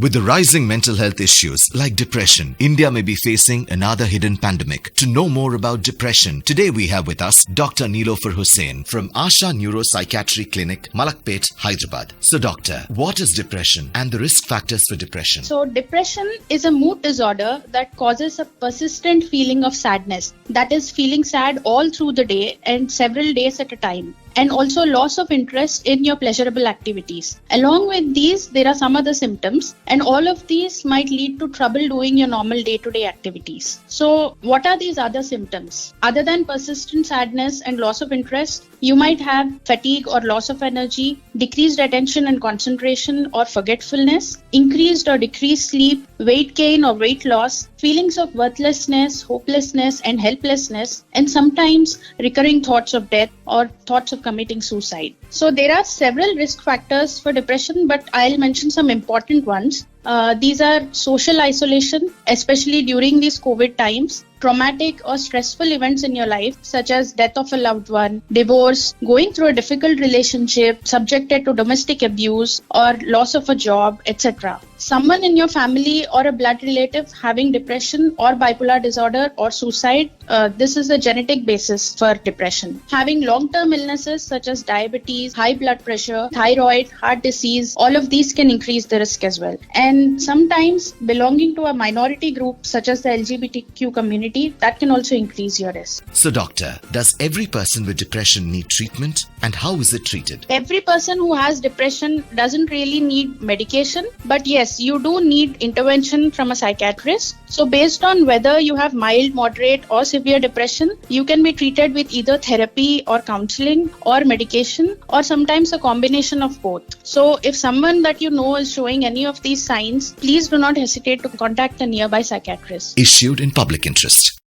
With the rising mental health issues like depression, India may be facing another hidden pandemic. To know more about depression, today we have with us Dr. Neilofor Hussain from Asha Neuro Psychiatry Clinic, Malakpet, Hyderabad. So doctor, what is depression and the risk factors for depression? So depression is a mood disorder that causes a persistent feeling of sadness. That is feeling sad all through the day and several days at a time. And also loss of interest in your pleasurable activities. Along with these, there are some other symptoms, and all of these might lead to trouble doing your normal day-to-day activities. So what are these other symptoms? Other than persistent sadness and loss of interest, you might have fatigue or loss of energy, decreased attention and concentration or forgetfulness, increased or decreased sleep, weight gain or weight loss, feelings of worthlessness, hopelessness and helplessness, and sometimes recurring thoughts of death or thoughts of committing suicide. So there are several risk factors for depression, but I'll mention some important ones. These are social isolation, especially during these COVID times, traumatic or stressful events in your life, such as death of a loved one, divorce, going through a difficult relationship, subjected to domestic abuse, or loss of a job, etc. Someone in your family or a blood relative having depression or bipolar disorder or suicide, this is a genetic basis for depression. Having long-term illnesses such as diabetes, high blood pressure, thyroid, heart disease, all of these can increase the risk as well. And sometimes belonging to a minority group such as the LGBTQ community, that can also increase your risk. So doctor, does every person with depression need treatment and how is it treated? Every person who has depression doesn't really need medication, but yes, you do need intervention from a psychiatrist. So based on whether you have mild, moderate or severe depression, you can be treated with either therapy or counseling or medication or sometimes a combination of both. So if someone that you know is showing any of these signs, please do not hesitate to contact a nearby psychiatrist. Issued in public interest.